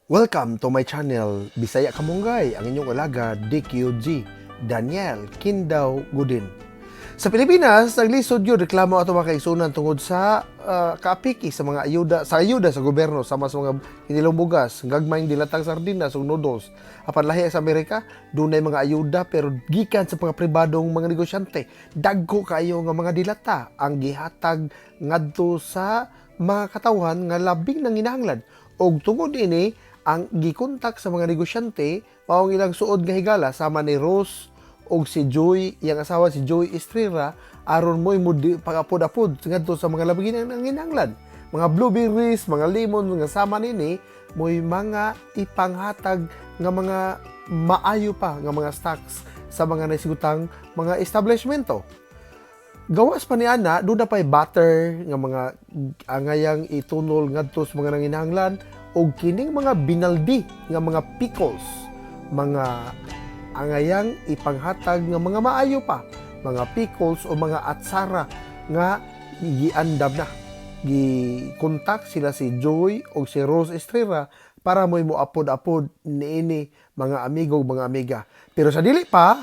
Welcome to my channel, Bisaya Kamunggay, ang inyong alaga, DQG, Daniel Kindaw Gudin. Sa Pilipinas, naglisod yun, reklamo ato mga kaigsunan tungod sa kaapiki sa mga ayuda sa gobyerno sama sa mga Pilipinas Bugas, gagmayng dilatang Sardinas ug Noodles. Apan lahi sa Amerika, dunay mga ayuda pero gikan sa mga pribadong mga negosyante. Dagko kayo nga mga dilata ang gihatag ngadto sa mga katawhan nga labing nanginahanglan. Og tungod ini, ang gikontak sa mga negosyante mao ang ilang suod nga higala sama ni Rose og si Joy, iyang asawa si Joy Estrella, aron mo'y pag-apod-apod ngadto sa mga labing nanginahanglan. Mga blueberries, mga lemon nga sama nini mo'y mga ipanghatag nga mga maayo pa nga mga stocks sa mga nasigutang mga establishmento. Gawas pa ni ana, doon na pa'y butter nga mga angayang itunol ngadto sa mga nanginahanglan o kining mga binaldi nga mga pickles, mga angayang ipanghatag nga mga maayo pa, mga pickles o mga atsara nga giandam na. Gikontak sila si Joy o si Rose Estrella para mo'y moapod-apod niini mga amigo o mga amiga. Pero sa dili pa,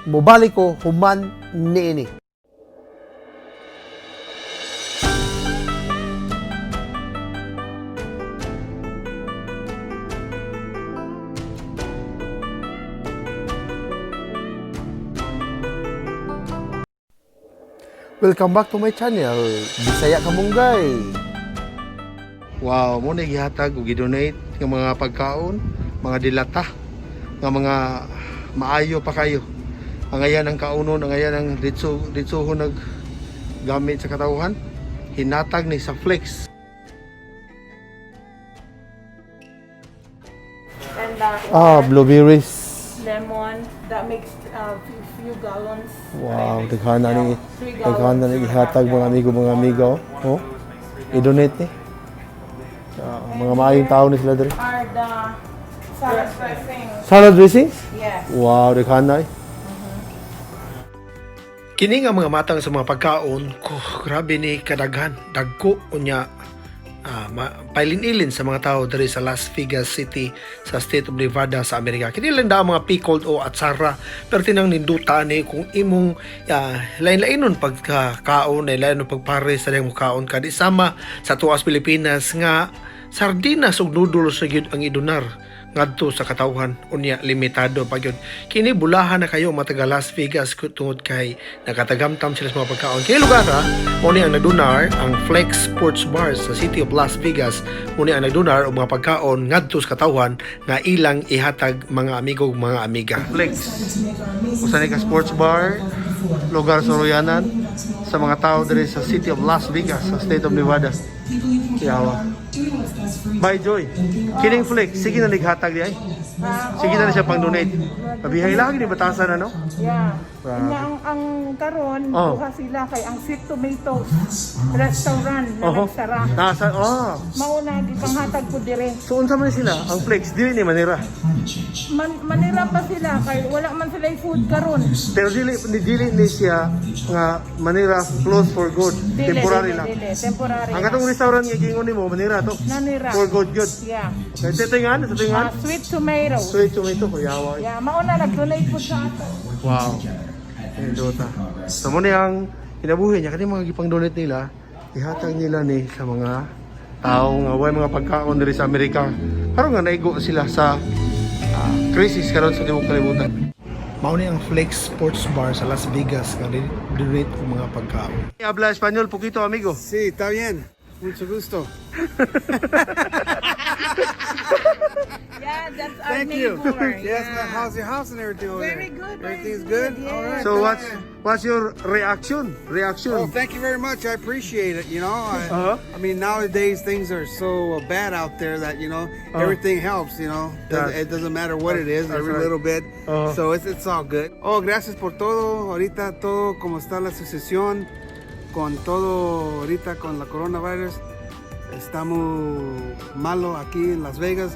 mobalik ko human niini. Welcome back to my channel, Bisaya Kamunggay. Wow, mo na gihatag o gidonate ng mga pagkaon, mga dilata, ng mga maayo pa kayo. Ang ayan ang kaunon, ang ayan ang ditsuho nag gamit sa katawhan. Hinatag ni sa flex. And Blueberries. lemon that makes few gallons. Wow, daghana ni ihatag mga amigo. Oh, i-donate ni. Mga maayong tao ni sila diri. Are the salad dressing? Salad dressing? Yes. Wow, daghana. Kini nga mga matang sa mga pagkaon, grabe ni kadaghan, dagko unya. Pailin-ilin sa mga tao diri sa Las Vegas City sa State of Nevada sa Amerika. Kini lang da mga pickled o atsara pero tinang ninduta ni kung imong lain-lainon pagkakaon, lain-lainon pagpare sa dayang kaon kadi sama sa tuwas Pilipinas nga sardinas ug noodles na gyud ang idonar ngadto sa katawhan unya limitado pa gyud. Kini bulahan na kayo mga taga Las Vegas tungod kay nakatagamtam sila sa mga pagkaon. Kini lugar mo ni ang nagdonar ang Flex Sports Bar sa City of Las Vegas, mo ni ang nagdonar og mga pagkaon ngadto sa katawhan nga ilang ihatag mga amigo ug mga amiga. Flex usa ni ka sports bar, lugar sa Royanan sa mga tao diri sa City of Las Vegas sa State of Nevada. Yawa. Bye Joy. Kining flex, sige na naghatag di ay. Sige na siya pang donate. Pabihay lagi ni batasan ano? Yeah. Ang karon buha sila kay ang Sweet Tomatoes restaurant na nagsara. Nasa Mauna gipanghatag ko dire. So unsa man sila? Ang flex dili ni Manira. Manira pa sila kay wala man sila food karon. Pero dili ni siya nga Manira close for good. Temporary lang. Temporary. Ang katong restaurant nga gingon nimo Manira to. Nanira. For good good. Yeah. Kay tetingan. Sweet tomato. Sweet tomato ko yawa. Yeah, mauna nag-donate po sa ato. Wow. Dota. So mo ang kinabuhi niya kani mga gipang donate nila, ihatag nila ni sa mga tao nga way mga pagkaon diri sa Amerika. Karon nga naigo sila sa crisis karon sa tibuok kalibutan. Mao ni ang Flex Sports Bar sa Las Vegas nga donate og mga pagkaon. Habla español poquito amigo. Sí, está bien. Mucho gusto. Yeah, that's our Thank you. neighbor. Yes, Yeah. how's your house and everything over Very there? good. Everything's very good? Yeah. All right. So what's your reaction? Oh, thank you very much. I appreciate it. You know, I mean, nowadays things are so bad out there that, you know, everything helps, you know. It doesn't matter what it is, every right. little bit. So it's all good. Oh, gracias por todo. Ahorita todo como está la sucesión, con todo ahorita con la coronavirus. Estamos malo aquí en Las Vegas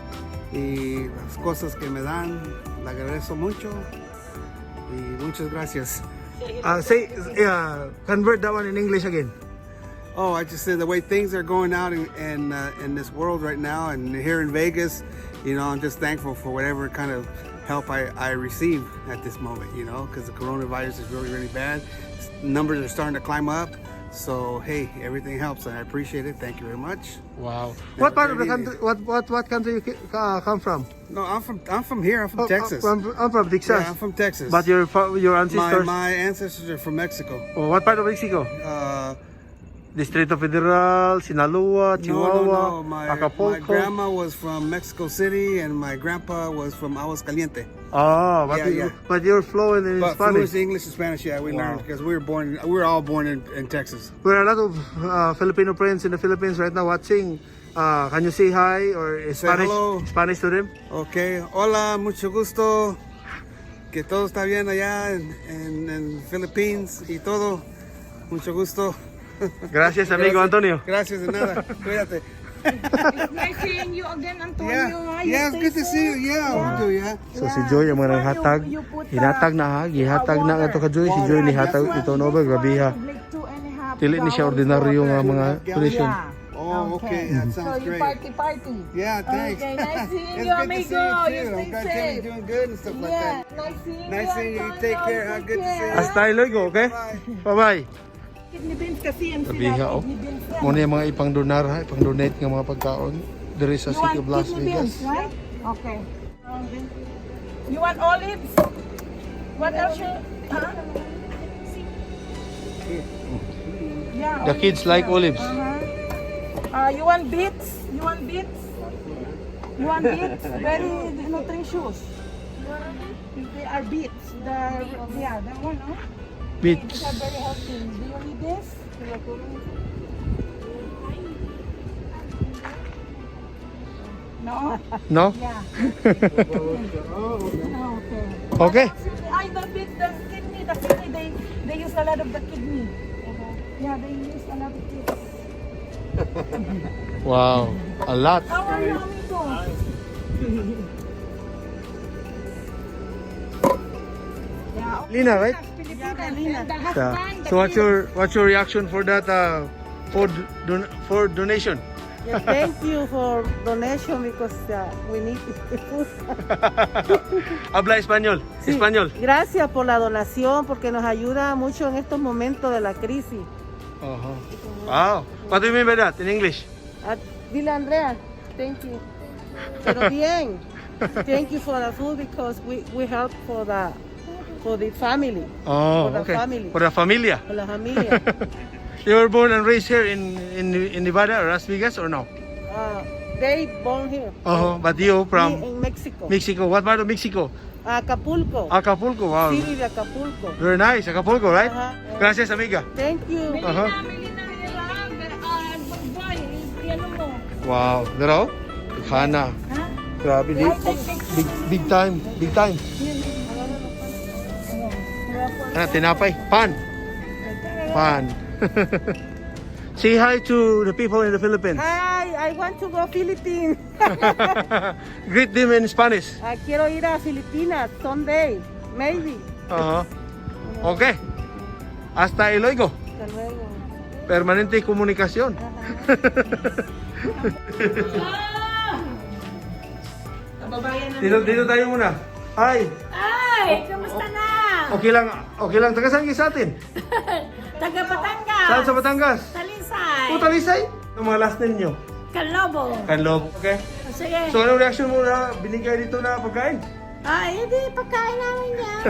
y las cosas que me dan, le agradezco mucho y muchas gracias. Convert that one in English again. Oh, I just said the way things are going out in this world right now, and here in Vegas, you know, I'm just thankful for whatever kind of help I receive at this moment, you know, because the coronavirus is really, really bad. Numbers are starting to climb up. So hey, everything helps, and I appreciate it. Thank you very much. Wow. What part of the country? What country you come from? No, I'm from here. I'm from Texas. I'm from Texas. Yeah, I'm from Texas. But your ancestors? My ancestors are from Mexico. Oh, what part of Mexico? Distrito Federal, Sinaloa, Chihuahua, My Acapulco. grandma was from Mexico City, and my grandpa was from Aguascalientes. Oh, but, Yeah. but you're fluent in But Spanish. fluent English and Spanish, yeah, we learned because we were all born in Texas. There are a lot of Filipino friends in the Philippines right now watching. Can you say hi or Spanish? hello. Spanish to them? Okay, hola, mucho gusto. Que todo está bien allá en Philippines y todo. Mucho gusto. Gracias, amigo Antonio. Gracias de nada. Cuídate. It's nice seeing you again, Antonio. Yeah, it's good to see you. Yeah, we do, yeah. So si Joy ang mga hatag, hinatag na ha, gihatag na ato ka Joy, si Joy ni hatag ito no ba grabe ha. Dili ni siya ordinaryo nga mga donation. Oh, okay. That sounds great. Party. Yeah, thanks. Okay, nice seeing It's you, good to amigo. see you too. You I'm stay glad safe. you're doing good and stuff like Yeah, that. nice seeing you. Nice seeing you. Antonio. Take care. Huh? Good to see you. Hasta luego, okay? Bye-bye. Kidney beans kasi yan sila. Rabiha oh. Kidney beans yan. Muna yung mga ipang-donar ha, ipang-donate ng mga pagkaon diri sa You City of want Las kidney beans, Vegas. right? Okay. You want olives? What else you... Huh? Yeah, The kids like olives. You want beets? You want beets? You want beets? Very nutritious. They are beets. That one, no? These Beets. are very healthy. Do you need this? No? No? Yeah. Okay. Okay. I the beets, the kidney, they use a lot of the kidney. Yeah, they use a lot of kidney. Wow. A lot. How are you, amigo? Yeah. Lina, right? Pilipinas. Yeah. So what's your reaction for that for donation? Yeah, thank you for donation because we need food. Habla español. Sí, Español. Gracias por la donación porque nos ayuda mucho en estos momentos de la crisis. Uh-huh. Wow. What do you mean by that in English? Dile Andrea, thank you. Pero bien, thank you for the food because we help for the family. Oh, For the okay. family. For the familia. For la familia. You were born and raised here in Nevada or Las Vegas or no? They born here. Oh, but you Me from in Mexico. Mexico. What part of Mexico? Acapulco. Acapulco. Wow. City de Acapulco. Very nice. Acapulco, right? Ajá. Gracias, amiga. Thank you. Uh-huh. Ano mo? Wow. Dero? Daghana. Grabe di. Big time. Big time. Tinapay. Pan. Pan. Say hi to the people in the Philippines. Hi, I want to go Philippines. Greet them in Spanish. Quiero ir a Filipinas someday, maybe. Uh-huh. Okay. Hasta luego. Hasta luego. Permanente komunikasyon. Dito tayo muna. Hi. Ay, kamusta na? Okay lang. Taga saan kayo sa atin? Taga Batangas. Saan sa Batangas? Talisay. O Talisay? Ang mga last name nyo? Kalobo. Kanlob. Okay. Sige. So anong reaction mo na binigay dito na pagkain? Ay, hindi. Pagkain namin yan.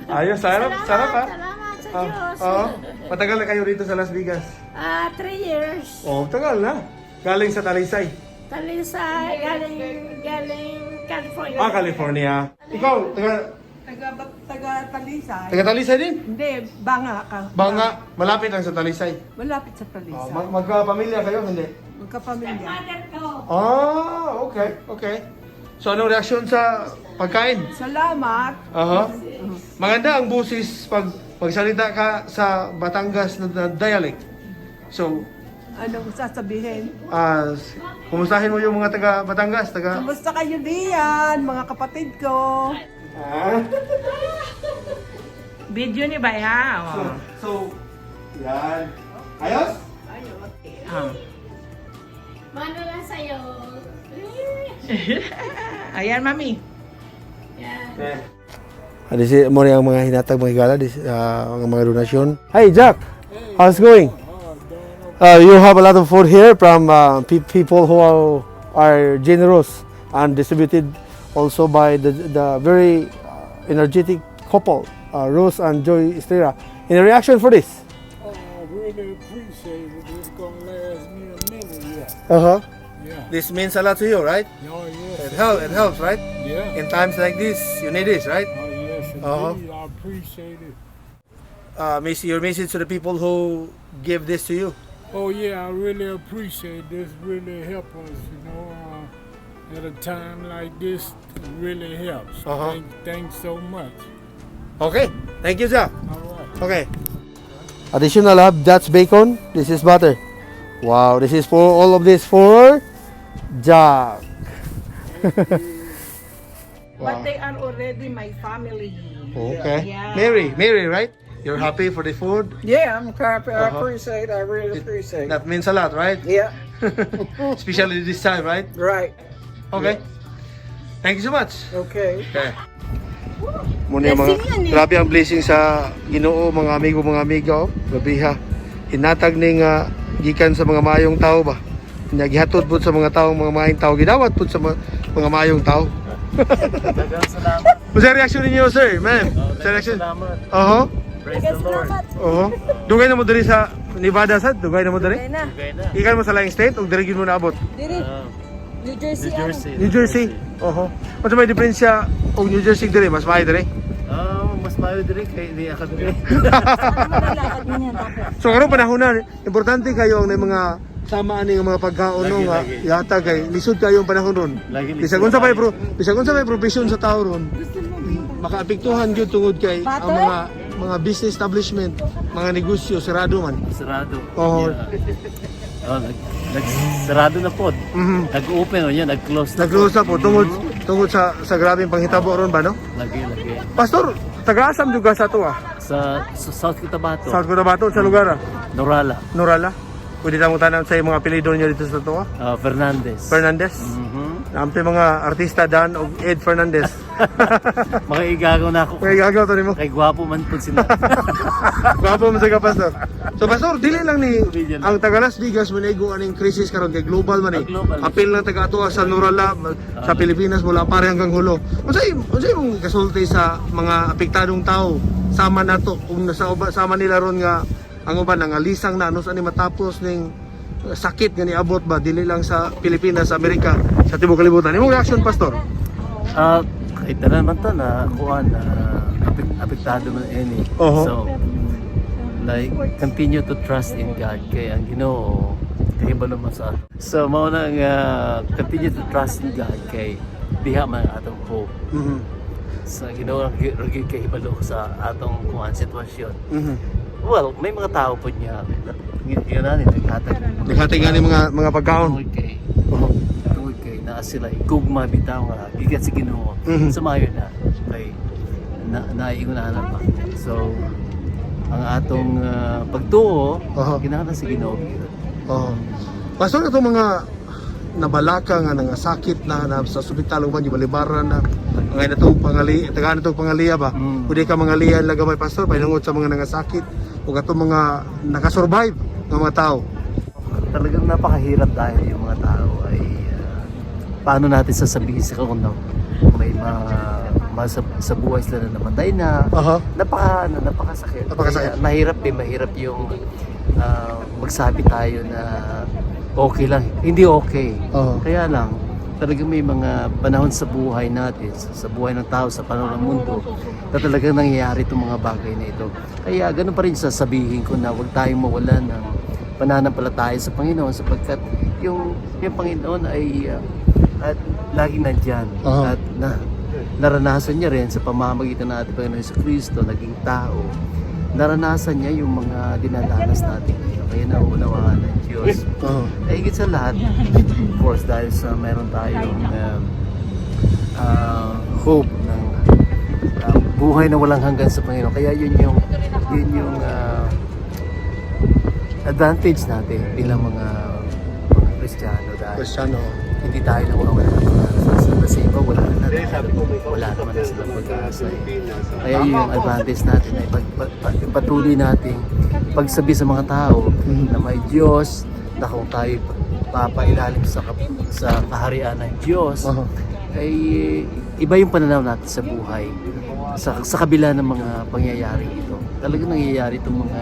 Ayos, sarap ha? Salamat sa Diyos. Oo. Matagal na kayo rito sa Las Vegas? 3 years. Oh, tagal na. Galing sa Talisay. Talisay. Galing California. California. Ikaw, Taga Talisay. taga Talisay din? Hindi, Banga ka. Banga, malapit lang sa Talisay. Malapit sa Talisay. Magkapamilya kayo, hindi? Magkapamilya. Mother ko. Okay. So anong reaksyon sa pagkain? Salamat. Aha. Maganda ang busis pag magsalita ka sa Batangas na dialect. So, Anong sasabihin? kumustahin mo yung mga taga Batangas, taga... Kamusta kayo diyan, mga kapatid ko? Video ni Bay ha. So, yan. Ayos? Mano lang sa'yo. Ayan, mami. Yan. This is mo ang mga hinatag mga higala, ang mga donasyon. Hi Jack, how's it going? You have a lot of food here from people who are generous and distributed also by the very energetic couple, Rose and Joy Estrella. In reaction for this? I really appreciate it. It's gonna last me a minute, yeah. Uh-huh. Yeah. This means a lot to you, right? Oh, yes. It helps, right? Yeah. In times like this, you need this, right? Oh, yes, indeed. Uh-huh. I appreciate it. Your message to the people who give this to you. Oh, yeah, I really appreciate this. Really help us, at a time like this, it really helps. Uh-huh. Thanks so much. Okay, thank you, Jack. All right. Okay. Additional have Dutch bacon. This is butter. Wow, this is for all of this for Jack. But they are already my family. Okay. Yeah. Mary, right? You're happy for the food? Yeah, I'm happy. I Uh-huh. appreciate. I really appreciate. That means a lot, right? Yeah, Especially this time, right? right. Okay. Thank you so much. Okay. Okay. Muna yung mga, grabe ang blessing sa Ginoo, mga amigo, mga amiga, oh. Grabe ha. Hinatag ning gikan sa mga maayong tao ba. Gihatod po sa mga tao, mga maayong tao. Gidawat po sa mga maayong tao. What's the reaction ninyo, sir? Ma'am? What's the reaction? Praise the Lord. Dugay na mo diri sa Nevada, sad? Dugay na mo diri? Okay na. Ikan mo sa laing state o dirigin mo naabot? New Jersey. New Jersey. Ano may diferensya og New Jersey diri? Mas maayo diri? Mas mayo diri kay di ako diri. So karon panahon na, importante kayo ang mga tamaan ng mga pagkaon no nga yata kay lisod kayo ang panahon ron. Bisag unsa may profession sa tao ron, makaapektuhan gyud tungod kay ang mga business establishment, mga negosyo sarado man. Sarado. Oo. Sarado na po. Mhm. Nag-open o yun, nag-close na. Nag-close na po tungod sa grabeng panghitabo ron ba no? Lagi. Pastor, taga-asam juga sa to Sa South Cotabato, South Cotabato sa lugar Norala, Norala. Pwede na mo tanan sa mga apelyido niyo dito sa to Fernandez. Fernandez. Naampi mga artista Dan o Ed Fernandez. Mga igagaw na ako. Kaya gagaw to nimo. Kay gwapo man po sila. Gwapo mo sa pastor. So pastor, dili lang ni ang taga Las Vegas manigo aning crisis karon kay global man eh. Global. Apil lang taga atoa sa Norala sa Pilipinas mula pare hanggang hulo. Unsay imong kasulti sa mga apektadong tao sama nato kung sama nila ron nga ang uban nga lisang na ano sa ni matapos ning sakit nga niabot ba dili lang sa Pilipinas, sa Amerika, sa tibuok kalibutan. Imong reaction pastor? Kahit na naman to na kuan apektado man any. Oho. So like continue to trust in God kay ang Ginoo kahibalo man sa ato. So mao nang continue to trust in God kay diha man atong hope. Mhm. Sa Ginoo ragi kahibalo sa atong kuan sitwasyon. Mhm. Well, may mga tao po niya. Yun na naghatag. Naghatag nga ni mga pagkaon. Tungod kay naa sila igugma bitaw nga gikat sa Ginoo. Mhm. Sumayo na kay naiingunahan pa. So ang atong pagtuo kinahanglan sa Ginoo. Pastor, itong mga nabalaka nga nga sakit na sa ospital uban yung balibaran na ngay natong pangaliya ba. Pwede ka mangaliya lagamay pastor painungod sa mga nangasakit ug atong mga nakasurvive ng mga tao. Talagang napakahirap dahil yung mga tao ay paano natin sasabihin sa kung may sa buhay sila na namatay na. Napakasakit. Napakasakit. Mahirap yung magsabi tayo na okay lang. Hindi okay. Kaya lang, talagang may mga panahon sa buhay natin, sa buhay ng tao, sa panahon ng mundo, na talagang nangyayari itong mga bagay na ito. Kaya ganun pa rin sasabihin ko na huwag tayong mawalan ng pananampalataya sa Panginoon sapagkat yung Panginoon ay at laging nandyan. At naranasan niya rin sa pamamagitan ng ating Panginoon Jesucristo, naging tao. Naranasan niya yung mga dinadanas natin. Kaya naunawaan ng Diyos. Higit sa lahat, of course, dahil sa meron tayong hope ng buhay na walang hanggan sa Panginoon. Kaya yun yung advantage natin bilang mga Kristiyano dahil Cristiano. hindi tayo nawawala ng pag-asa. Sa iba, wala naman na silang pag-asa. Kaya yung advantage natin ay patuloy natin pagsabi sa mga tao na may Diyos, na kung tayo papailalim sa kaharian ng Diyos, ay iba yung pananaw natin sa buhay. Sa kabila ng mga pangyayari ito. Talagang nangyayari itong mga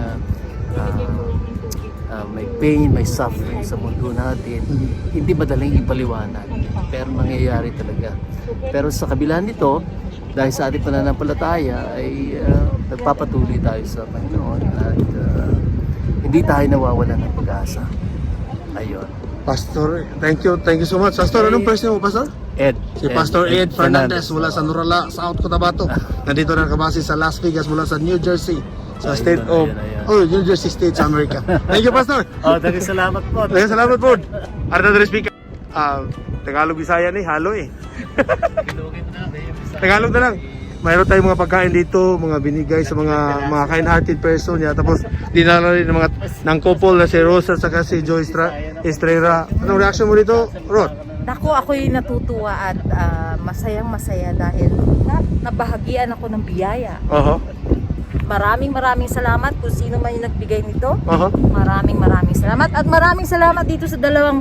may pain, may suffering sa mundo natin. Hindi madaling ipaliwanag, pero nangyayari talaga. Pero sa kabila nito, dahil sa ating pananampalataya ay nagpapatuloy tayo sa Panginoon at hindi tayo nawawalan ng pag-asa. Ayun. Pastor, thank you so much. Pastor, anong first name mo, Pastor? Ed. Si Pastor Ed Fernandez mula sa Nurala, South Cotabato. Nandito na nakabase sa Las Vegas mula sa New Jersey, sa state of New Jersey State sa Amerika. Thank you, Pastor. Daghang salamat po. Daghang salamat po. Arda Dres speaker. Tagalog Bisaya ni halo eh. Tagalog na lang. Mayroon tayong mga pagkain dito, mga binigay sa mga kind-hearted person ya. Tapos dinala rin ng mga ng couple na si Rosa at si Joy Estrella. Anong reaction mo dito, Rod? Naku, ako'y natutuwa at masayang-masaya dahil nabahagian ako ng biyaya. Maraming salamat kung sino man yung nagbigay nito. Maraming salamat at maraming salamat dito sa dalawang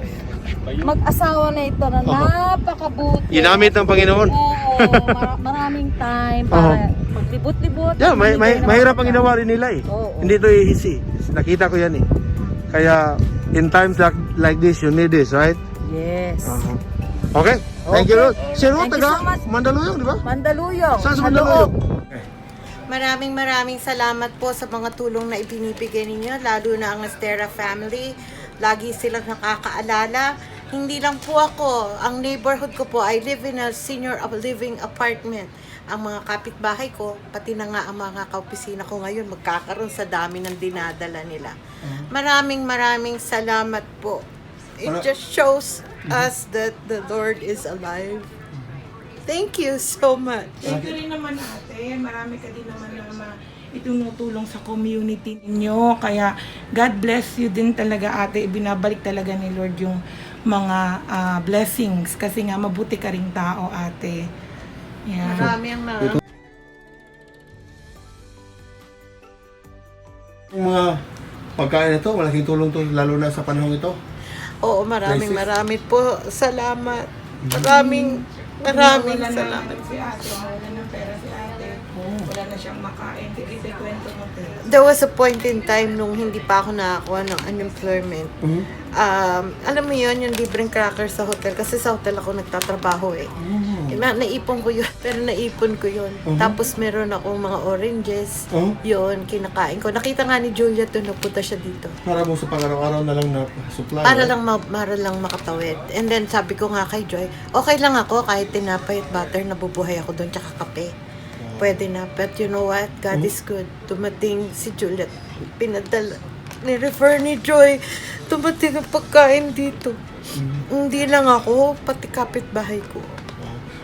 mag-asawa na ito na napakabuti. Ginamit ng Panginoon. Oo, maraming time para maglibot-libot. Yeah, mahirap ang ginawa rin nila eh. Hindi ito easy. Nakita ko yan eh. Kaya in times like this, you need this, right? Yes. Okay, thank you, Ruth. Si Ruth, Thank you so taga much. Mandaluyong, di ba? Mandaluyong. Saan sa Mandaluyong? Maraming salamat po sa mga tulong na ibinibigay ninyo, lalo na ang Estera family. Lagi silang nakakaalala. Hindi lang po ako, ang neighborhood ko po, I live in a senior living apartment. Ang mga kapitbahay ko, pati na nga ang mga kaopisina ko ngayon, magkakaroon sa dami ng dinadala nila. Maraming salamat po. It just shows us that the Lord is alive. Thank you so much. Thank you rin naman ate. Marami ka din naman na itinutulong sa community ninyo. Kaya God bless you din talaga ate. Ibinabalik talaga ni Lord yung mga blessings. Kasi nga mabuti ka ring tao ate. Yeah. Marami ang Yung mga pagkain ito, malaking tulong to lalo na sa panahon ito. Oo, marami po. Salamat. Maraming salamat. Si ate, wala ng pera si ate. Wala na siyang makain. Sige, kwento mo. There was a point in time nung hindi pa ako nakakuha ng unemployment. Alam mo yun, yung libreng crackers sa hotel. Kasi sa hotel ako nagtatrabaho eh. Naipon ko yun. Pero naipon ko yun. Tapos meron akong mga oranges. Yun, kinakain ko. Nakita nga ni Julia to, napunta siya dito. Para mo sa pang-araw-araw na lang na supply. Para lang makatawid. And then sabi ko nga kay Joy, okay lang ako kahit tinapay at butter, nabubuhay ako doon, tsaka kape. Pwede na. But you know what? God is good. Tumating si Juliet. Pinadala. Ni-refer ni Joy. Tumating ang pagkain dito. Hindi lang ako, pati kapitbahay ko.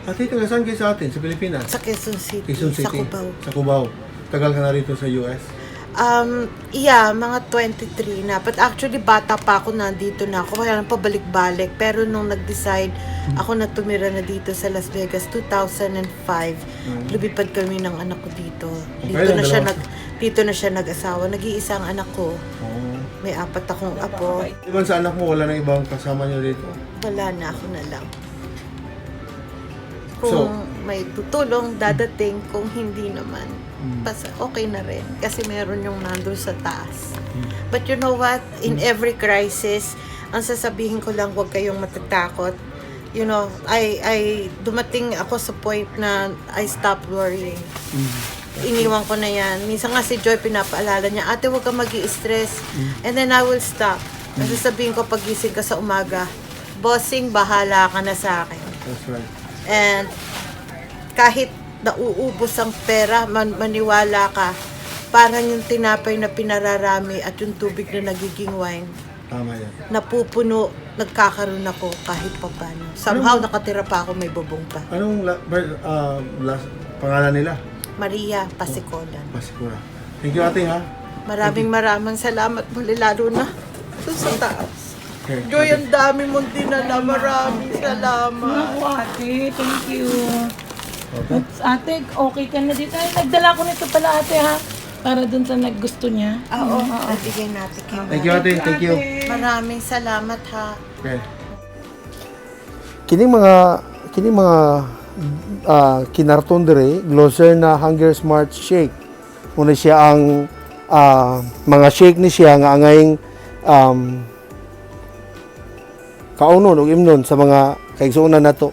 At ito, saan kayo sa atin? Sa Pilipinas? Sa Quezon City. Quezon City. Sa Cubao. Sa Cubao. Tagal ka na rito sa US? Mga 23 na. But actually, bata pa ako, nandito na ako. Kaya lang pabalik-balik. Pero nung nag-decide, ako na tumira na dito sa Las Vegas, 2005. Lumipad kami ng anak ko dito. Dito na siya nag-asawa. Nag-iisa ang anak ko. May 4 akong apo. Iban sa anak mo, wala nang ibang kasama niyo dito? Wala na, ako na lang. Kung may tutulong, dadating. Kung hindi naman, okay na rin. Kasi meron yung nandun sa taas. But you know what? In every crisis, ang sasabihin ko lang, huwag kayong matatakot. You know, dumating ako sa point na I stopped worrying. Iniwan ko na yan. Minsan nga si Joy pinapaalala niya, ate, huwag kang mag-i-stress. And then I will stop. Nasasabihin ko pagising ka sa umaga, bossing, bahala ka na sa akin. That's right. And kahit nauubos ang pera, maniwala ka, parang yung tinapay na pinararami at yung tubig na nagiging wine, Tama yan. napupuno, nagkakaroon ako kahit papano. Somehow nakatira pa ako, may bubong pa. Anong pangalan nila? Maria Pasicolan. Pasikura. Thank you ate ha. Maraming salamat muli, lalo na doon sa taas. Joy, ang dami mong dinala. Maraming salamat. Naku, ate, thank you. Ate, okay ka na dito. Ay, nagdala ko nito pala, ate, ha? Para dun sa naggusto niya. Oo, nabigay natin kayo. Thank you, ate. Thank you. Maraming salamat, ha. Okay. Kining mga kinarton dire, Glosser na Hunger Smart Shake. Muna siya ang mga shake ni siya nga angayng kaunon o imnon sa mga kaigsuunan nato.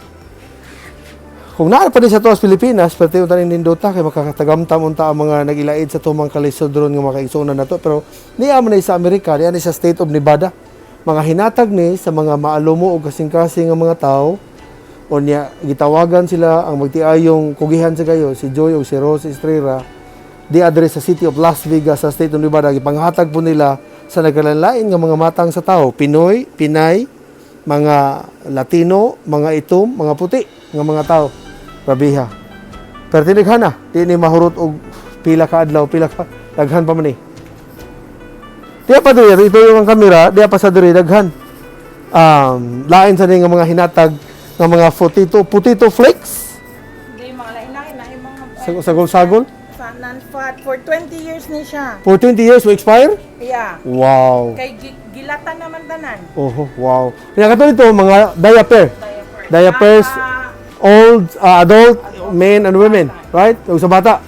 Kung naa pa din sa to sa Pilipinas, pati unta rin nindota kay makakatagamtam unta ang mga nagilait sa tumang kalisod ron nga mga kaigsuunan nato, pero niya man sa Amerika, niya sa State of Nevada. Mga hinatag ni sa mga maalumo o kasing-kasing nga mga tao, o niya gitawagan sila ang magtiayong kugihan sa kayo, si Joy o si Rose Estrella, di address sa City of Las Vegas sa State of Nevada. Gipanghatag po nila sa nagkalanlain nga mga matang sa tao, Pinoy, Pinay, mga Latino, mga itom, mga puti nga mga tao. Rabiha. Pero daghana, di ni mahurot og pila ka adlaw, pila ka daghan pa man ni. Diya pa doon, ito yung kamera, diya pa sa doon, daghan. Lain sa nga mga hinatag ng mga potato flakes. Hindi, mga lain-lain, mga Sagol-sagol. non-fat. For 20 years ni siya. For 20 years, will expire? Yeah. Wow. Kay gilatan naman tanan. Oh, wow. Kaya katulad ito, mga diapers, old, adult, men and women. Right? O sa bata.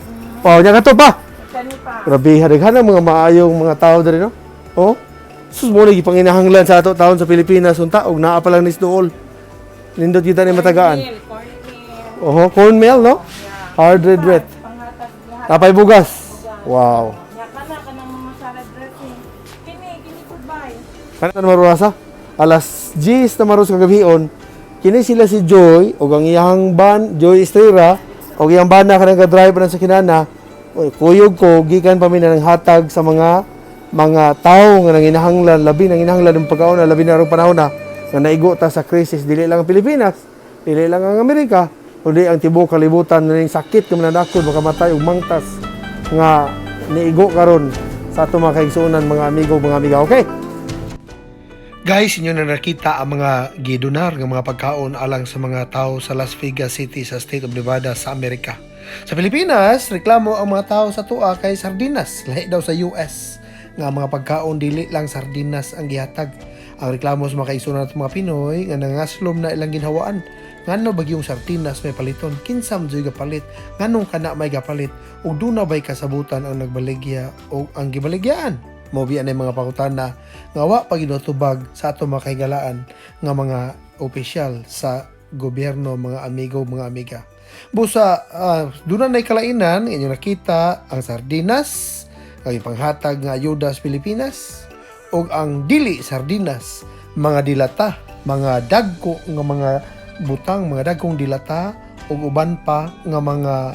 Oh, niya kato pa. Kani pa. Grabe, hadaghan ang mga maayong mga tao diri, no? Oh. Sus mo lagi panginahanglan sa ato taon sa Pilipinas unta og naa pa lang nis duol. Nindot kita ni matagaan. Cornmeal. Cornmeal, no? Hard red wet. Panghatag lahat. Tapay bugas. Wow. Ya ka ng mga salad dressing. Kini goodbye. Kana na marurasa? Alas 10 na maros kagabion. Kini sila si Joy o ang iyang ban, Joy Estrella, o iyang ban na kanang driver na sa kinana. Kuyog ko, gikan pa mi ng hatag sa mga tao nga nanginahanglan, labi nanginahanglan ng pagkaon, labi na ron panahon na naigo ta sa krisis. Dili lang ang Pilipinas, dili lang ang Amerika, kundi ang tibuok kalibutan na ning sakit nga mananakod, makamatay og mangtas nga niigo karon sa ato mga kaigsuonan, mga amigo, mga amiga. Okay? Guys, inyo na nakita ang mga gidonar ng mga pagkaon alang sa mga tao sa Las Vegas City sa State of Nevada sa Amerika. Sa Pilipinas, reklamo ang mga tao sa tua kay Sardinas, lahi daw sa US. Nga mga pagkaon dili lang sardinas ang gihatag. Ang reklamo sa mga kaigsuonan at mga Pinoy nga nangaslom na ilang ginhawaan. Ngano bagyong sardinas may paliton, kinsam joy gapalit, nganong kana may gapalit, ug duna bay kasabutan ang nagbaligya o ang gibaligyaan. Mobi anay mga pangutana nga wa pa ginutubag sa ato mga kahigalaan nga mga opisyal sa gobyerno, mga amigo, mga amiga. Busa duna nay kalainan inyo nakita ang sardinas, ang panghatag nga ayuda sa Pilipinas, ug ang dili sardinas, mga dilata, mga dagko nga mga butang, mga dagkong dilata ug uban pa nga mga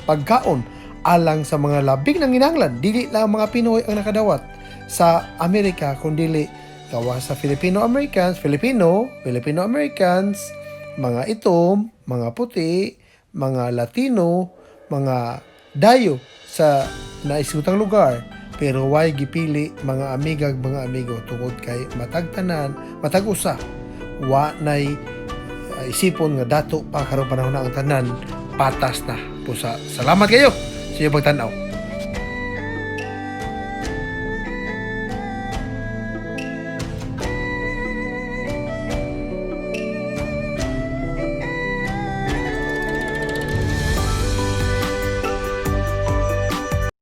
pagkaon alang sa mga labing nanginahanglan. Dili lang mga Pinoy ang nakadawat sa Amerika, kundi gawa sa Filipino-Americans, mga itom, mga puti, mga Latino, mga dayo sa naisutang lugar, pero way gipili mga amigag, mga amigo tungod kay matagtanan, matag-usa, wa nay isipon nga dato pa karon panahon na ang tanan patas na. Pusa, salamat kayo sa inyong pagtanaw.